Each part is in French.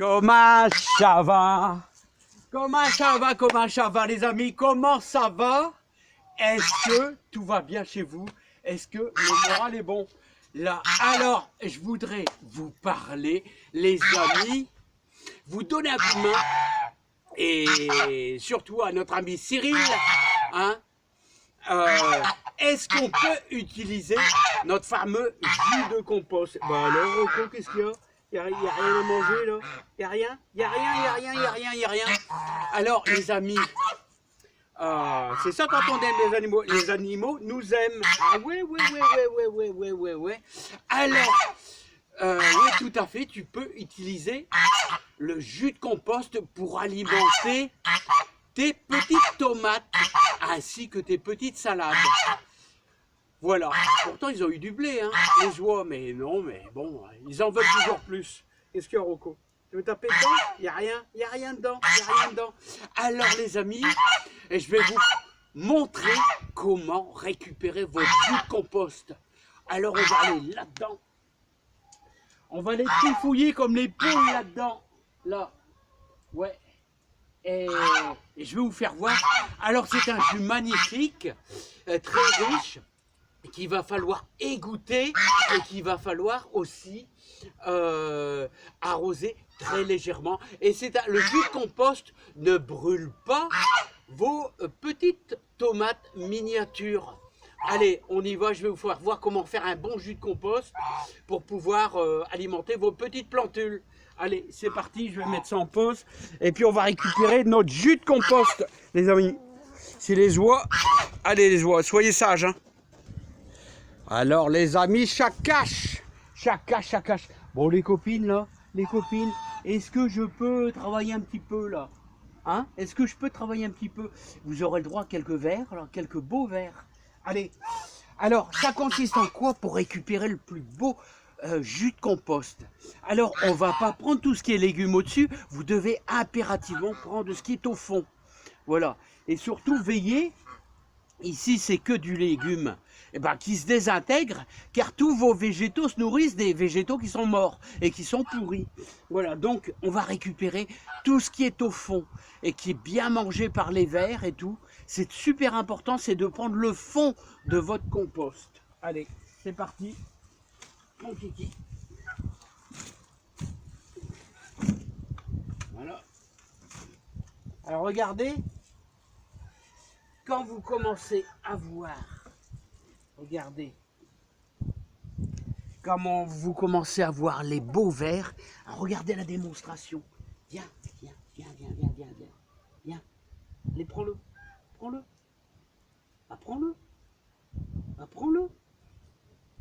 Comment ça va? Comment ça va? Comment ça va les amis? Comment ça va? Est-ce que tout va bien chez vous? Est-ce que le moral est bon? Là, alors, je voudrais vous parler, les amis, vous donner un coup de main, et surtout à notre ami Cyril, hein, est-ce qu'on peut utiliser notre fameux jus de compost? Bah alors, Rocco, qu'est-ce qu'il y a? Il n'y a rien à manger là? Il n'y a rien? Il n'y a rien, il n'y a rien, il n'y a rien, il n'y a rien. Alors, les amis, c'est ça quand on aime les animaux nous aiment. Ah ouais, ouais, ouais, ouais, ouais, ouais, ouais, ouais, ouais. Alors, oui, tout à fait, tu peux utiliser le jus de compost pour alimenter tes petites tomates ainsi que tes petites salades. Voilà. Pourtant, ils ont eu du blé, hein, les oies, mais non, mais bon, ils en veulent toujours plus. Qu'est-ce qu'il y a, Rocco? Tu veux taper dedans? Il n'y a rien, il n'y a rien dedans, il n'y a rien dedans. Alors, les amis, je vais vous montrer comment récupérer votre jus de compost. Alors, on va aller là-dedans. On va les trifouiller comme les poules là-dedans. Là. Ouais. Et je vais vous faire voir. Alors, c'est un jus magnifique, très riche, qu'il va falloir égoutter et qu'il va falloir aussi arroser très légèrement. Et le jus de compost ne brûle pas vos petites tomates miniatures. Allez, on y va, je vais vous faire voir comment faire un bon jus de compost pour pouvoir alimenter vos petites plantules. Allez, c'est parti, je vais mettre ça en pause. Et puis on va récupérer notre jus de compost, les amis. C'est les oies. Allez les oies, soyez sages, hein. Alors les amis, chaque cache. Bon les copines là, les copines, est-ce que je peux travailler un petit peu là? Hein? Est-ce que je peux travailler un petit peu? Vous aurez le droit à quelques verres, là, quelques beaux verres. Allez, alors ça consiste en quoi pour récupérer le plus beau jus de compost? Alors on va pas prendre tout ce qui est légumes au-dessus, vous devez impérativement prendre ce qui est au fond. Voilà, et surtout veillez. Ici, c'est que du légume qui se désintègre, car tous vos végétaux se nourrissent des végétaux qui sont morts et qui sont pourris. Voilà, donc on va récupérer tout ce qui est au fond et qui est bien mangé par les vers et tout. C'est super important, c'est de prendre le fond de votre compost. Allez, c'est parti, mon kiki. Voilà. Alors regardez. Quand vous commencez à voir, regardez, comment vous commencez à voir les beaux vers, regardez la démonstration. Viens. Allez, prends-le. Prends-le.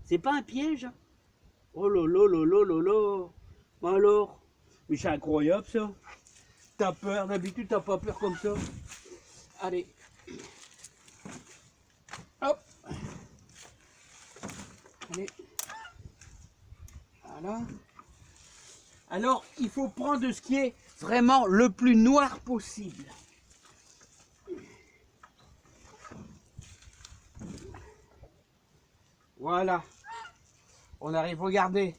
C'est pas un piège. Oh là. Alors, mais c'est incroyable ça. T'as peur, d'habitude t'as pas peur comme ça. Allez. Hop. Allez. Voilà. Alors, il faut prendre ce qui est vraiment le plus noir possible. Voilà. On arrive, regardez.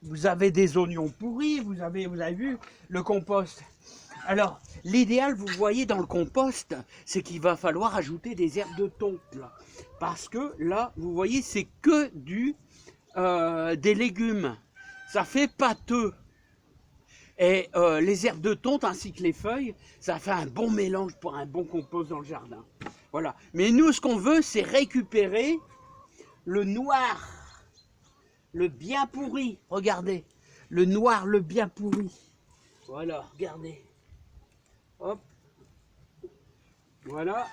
Vous avez des oignons pourris, vous avez vu le compost. Alors, l'idéal, vous voyez, dans le compost, c'est qu'il va falloir ajouter des herbes de tonte, là. Parce que, là, vous voyez, c'est que des légumes. Ça fait pâteux. Et les herbes de tonte, ainsi que les feuilles, ça fait un bon mélange pour un bon compost dans le jardin. Voilà. Mais nous, ce qu'on veut, c'est récupérer le noir, le bien pourri. Regardez, le noir, le bien pourri. Voilà, regardez. Hop, voilà.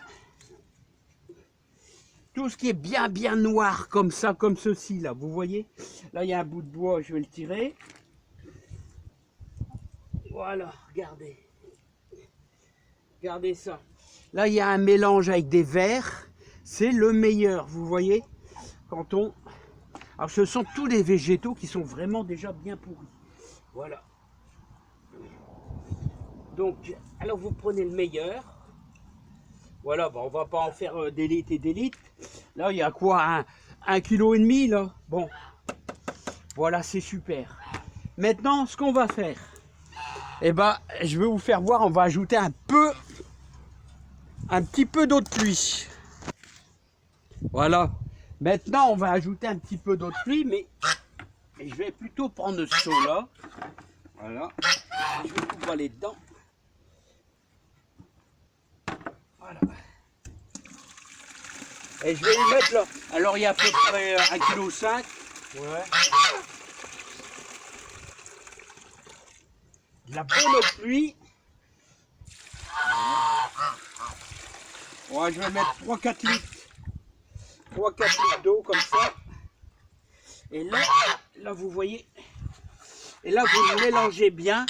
Tout ce qui est bien noir comme ça, comme ceci là, vous voyez? Là, il y a un bout de bois, je vais le tirer. Voilà, regardez. Regardez ça. Là, il y a un mélange avec des vers. C'est le meilleur, vous voyez? Quand on... Alors, ce sont tous les végétaux qui sont vraiment déjà bien pourris. Voilà. Donc, alors vous prenez le meilleur. Voilà, bon, on va pas en faire des litres et des litres. Là, il y a quoi, 1,5 kg là? Bon, voilà, c'est super. Maintenant, ce qu'on va faire, eh ben, je vais vous faire voir, on va ajouter un petit peu d'eau de pluie. Voilà. Maintenant, on va ajouter un petit peu d'eau de pluie, mais je vais plutôt prendre ce seau-là. Voilà. Je vais tout aller dedans. Voilà. Et je vais le mettre là. Alors, il y a à peu près 1,5 kg. Ouais. De la bonne eau de pluie. Ouais, je vais mettre 3-4 litres. 3-4 litres d'eau comme ça. Et là, vous voyez. Et là, vous le mélangez bien.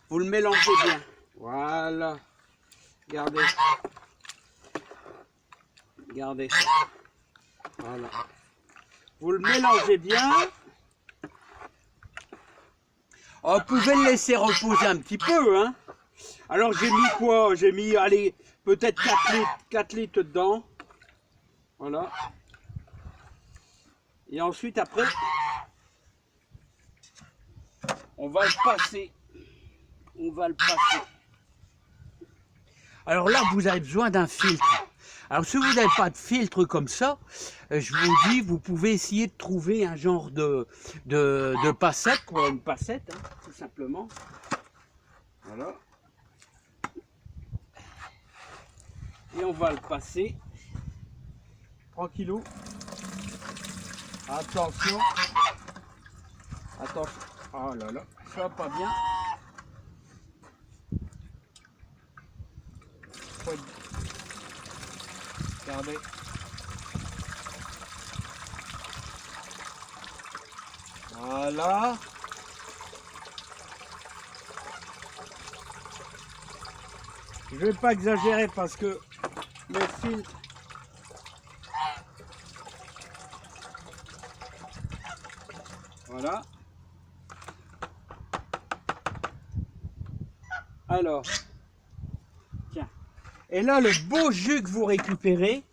Vous le mélangez bien. Voilà. Regardez. Regardez ça. Voilà. Vous le mélangez bien. Oh, vous pouvez le laisser reposer un petit peu, hein. Alors, j'ai mis quoi? J'ai mis, allez, peut-être 4 litres dedans. Voilà. Et ensuite, après, on va le passer. On va le passer. Alors là, vous avez besoin d'un filtre. Alors, si vous n'avez pas de filtre comme ça, je vous dis, vous pouvez essayer de trouver un genre de passette, quoi, une passette, hein, tout simplement. Voilà. Et on va le passer. Tranquillou. Attention. Attention. Oh là là, ça va pas bien. Regardez. Voilà. Je vais pas exagérer parce que le filtre. Voilà. Alors. Tiens. Et là, le beau jus que vous récupérez,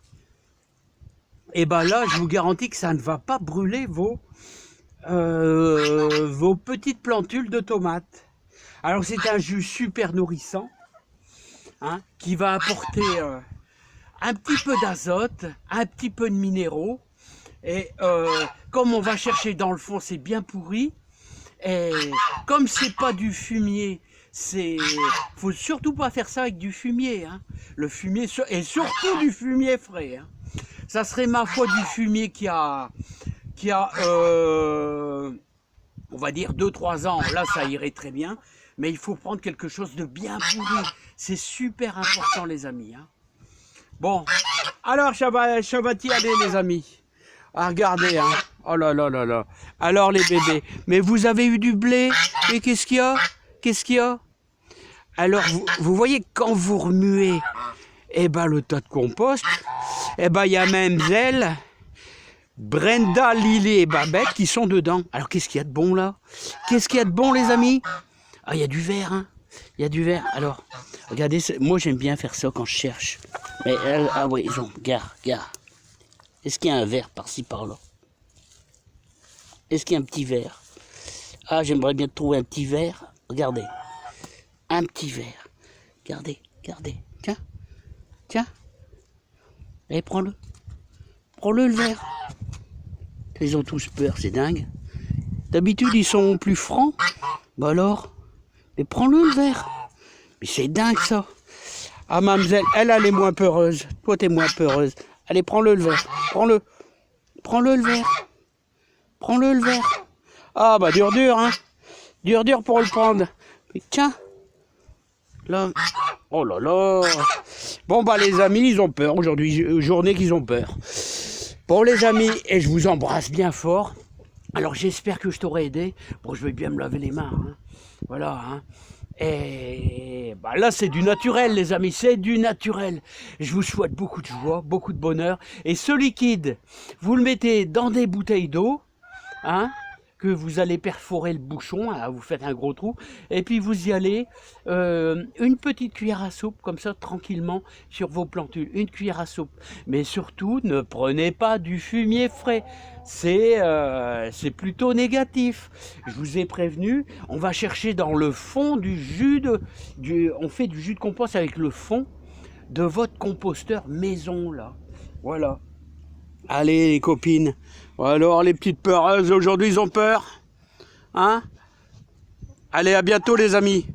et ben là, je vous garantis que ça ne va pas brûler vos petites plantules de tomates. Alors, c'est un jus super nourrissant, hein, qui va apporter un petit peu d'azote, un petit peu de minéraux. Et comme on va chercher dans le fond, c'est bien pourri. Et comme c'est pas du fumier, faut surtout pas faire ça avec du fumier, hein. Le fumier, et surtout du fumier frais, hein. Ça serait ma foi du fumier qui a on va dire 2-3 ans. Là, ça irait très bien. Mais il faut prendre quelque chose de bien pourri. C'est super important, les amis, hein. Bon, alors, ça va y aller, les amis. Ah, regardez, hein. Oh là là là là. Alors, les bébés. Mais vous avez eu du blé. Et qu'est-ce qu'il y a? Qu'est-ce qu'il y a? Alors, vous voyez, quand vous remuez, eh ben, le tas de compost, eh ben, il y a même Zelle, Brenda, Lily et Babette qui sont dedans. Alors, qu'est-ce qu'il y a de bon, là? Qu'est-ce qu'il y a de bon, les amis? Ah, il y a du vert, hein. Il y a du vert. Alors, regardez, moi, j'aime bien faire ça quand je cherche. Mais, ah oui, ils ont, regarde. Est-ce qu'il y a un verre par-ci, par-là? Est-ce qu'il y a un petit verre? Ah, j'aimerais bien trouver un petit verre. Regardez. Un petit verre. Regardez. Tiens. Allez, prends-le. Prends-le, le verre. Ils ont tous peur, c'est dingue. D'habitude, ils sont plus francs. Bah alors? Mais prends-le, le verre. Mais c'est dingue, ça. Ah, mademoiselle, elle est moins peureuse. Toi, t'es moins peureuse. Allez, prends-le, le verre. Prends-le, le verre. Prends-le, le verre. Ah, bah, dur, hein. Dur pour le prendre. Mais tiens. Là. Oh là là. Bon, bah, les amis, ils ont peur. Aujourd'hui, journée qu'ils ont peur. Bon, les amis, et je vous embrasse bien fort. Alors, j'espère que je t'aurai aidé. Bon, je vais bien me laver les mains, hein. Voilà, hein. Et bah là, c'est du naturel, les amis, c'est du naturel. Je vous souhaite beaucoup de joie, beaucoup de bonheur. Et ce liquide, vous le mettez dans des bouteilles d'eau, hein, que vous allez perforer le bouchon, hein, vous faites un gros trou, et puis vous y allez une petite cuillère à soupe, comme ça, tranquillement, sur vos plantules, une cuillère à soupe. Mais surtout, ne prenez pas du fumier frais, c'est plutôt négatif. Je vous ai prévenu, on va chercher dans le fond du jus on fait du jus de compost avec le fond de votre composteur maison, là. Voilà. Allez les copines, alors les petites peureuses, aujourd'hui ils ont peur, hein? Allez, à bientôt les amis.